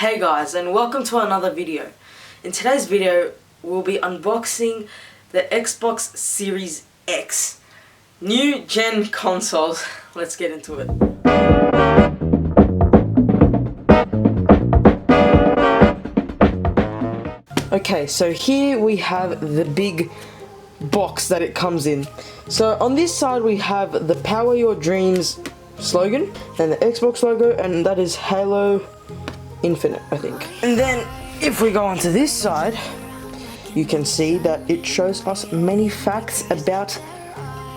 Hey guys, and welcome to another video. In today's video we'll be unboxing the Xbox Series X new gen consoles. Let's get into it. Okay, so here we have the big box that it comes in. So on this side we have the Power Your Dreams slogan and the Xbox logo, and that is Halo Infinite, I think. And then if we go onto this side, you can see that it shows us many facts about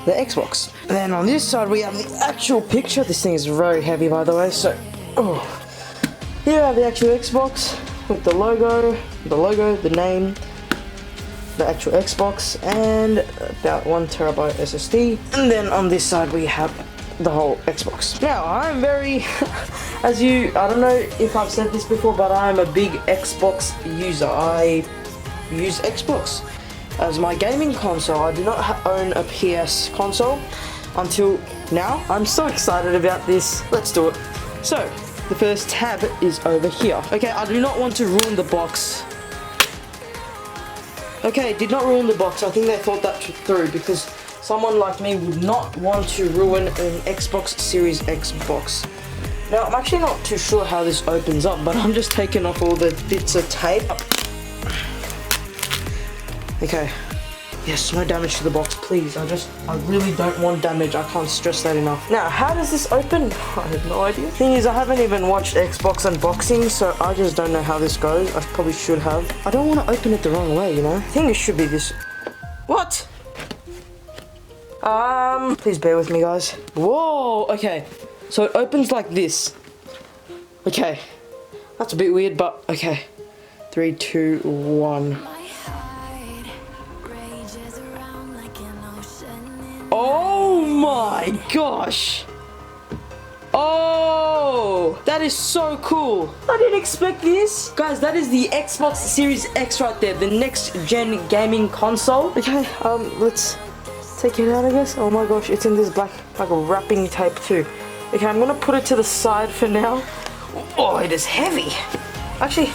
the Xbox. And then on this side we have the actual picture. This thing is very heavy, by the way. So here I have the actual Xbox with the logo, the name, the actual Xbox, and about 1 terabyte SSD. And then on this side we have the whole Xbox. Now I'm very I don't know if I've said this before, but I'm a big Xbox user. I use Xbox as my gaming console. I do not own a PS console until now. I'm so excited about this. Let's do it. So the first tab is over here. Okay, I do not want to ruin the box. Okay, did not ruin the box. I think they thought that through, because someone like me would not want to ruin an Xbox Series X box. Now, I'm actually not too sure how this opens up, but I'm just taking off all the bits of tape. Okay. Yes, no damage to the box, please. I really don't want damage. I can't stress that enough. Now, how does this open? I have no idea. Thing is, I haven't even watched Xbox unboxing, so I just don't know how this goes. I probably should have. I don't want to open it the wrong way, you know? I think it should be this. What? Please bear with me, guys. Whoa, okay. So it opens like this. Okay. That's a bit weird, but okay. 3, 2, 1. Oh my gosh! Oh, that is so cool. I didn't expect this. Guys, that is the Xbox Series X right there, the next gen gaming console. Okay, let's take it out, I guess. Oh my gosh, it's in this black, like a wrapping tape too. Okay, I'm gonna put it to the side for now. Oh, it is heavy. Actually,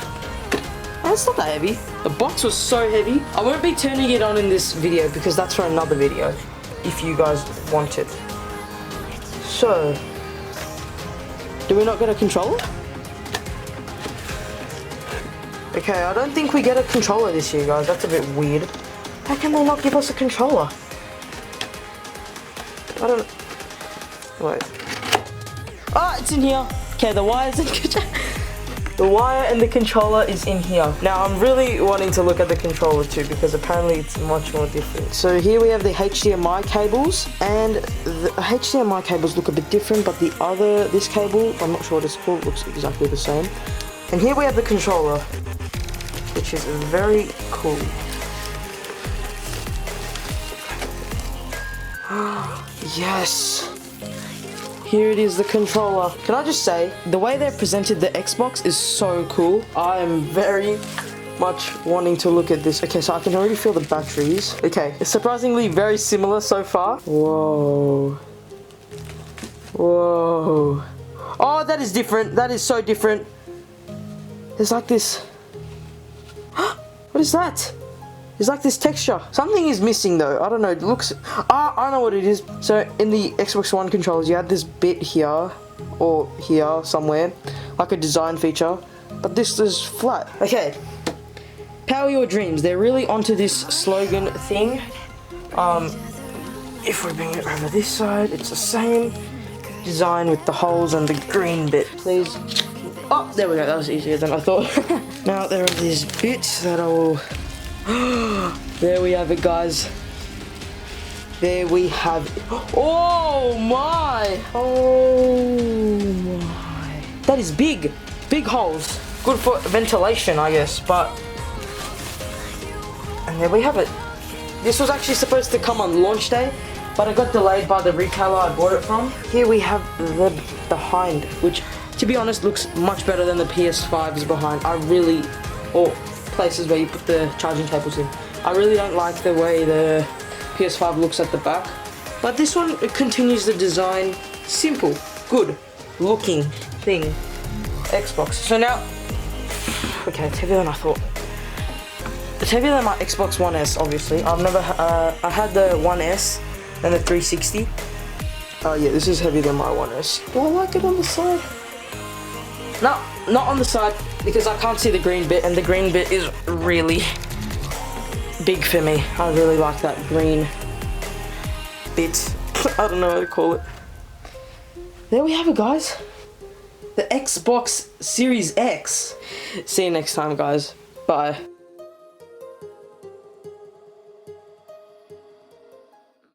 it's not that heavy. The box was so heavy. I won't be turning it on in this video because that's for another video, if you guys want it. So, do we not get a controller? Okay, I don't think we get a controller this year, guys. That's a bit weird. How can they not give us a controller? I don't... Wait. Ah, it's in here. Okay, the wires and the wire and the controller is in here. Now, I'm really wanting to look at the controller too, because apparently it's much more different. So here we have the HDMI cables, and the HDMI cables look a bit different, but this cable, I'm not sure what it's called, looks exactly the same. And here we have the controller, which is very cool. Yes! Here it is, the controller. Can I just say, the way they presented the Xbox is so cool. I am very much wanting to look at this. Okay, so I can already feel the batteries. Okay, it's surprisingly very similar so far. Whoa. Whoa. Oh, that is different. That is so different. There's like this. What is that? It's like this texture. Something is missing though. I don't know. It looks... I know what it is. So in the Xbox One controllers, you had this bit here, or here somewhere, like a design feature. But this is flat. Okay. Power Your Dreams. They're really onto this slogan thing. If we bring it over this side, it's the same design with the holes and the green bit. Please. Oh, there we go. That was easier than I thought. Now there are these bits that I will... There we have it, guys. There we have it. Oh my! Oh my! That is big. Big holes. Good for ventilation, I guess, but... And there we have it. This was actually supposed to come on launch day, but it got delayed by the retailer I bought it from. Here we have the behind, which, to be honest, looks much better than the PS5's behind. Or places where you put the charging cables in. I really don't like the way the PS5 looks at the back. But this one, it continues the design. Simple, good looking thing. Xbox. So now, okay, it's heavier than I thought. It's heavier than my Xbox One S, obviously. I've never, I had the One S and the 360. Oh yeah, this is heavier than my One S. Do I like it on the side? No, not on the side, because I can't see the green bit, and the green bit is really big for me. I really like that green bit. I don't know how to call it. There we have it, guys. The Xbox Series X. See you next time, guys. Bye.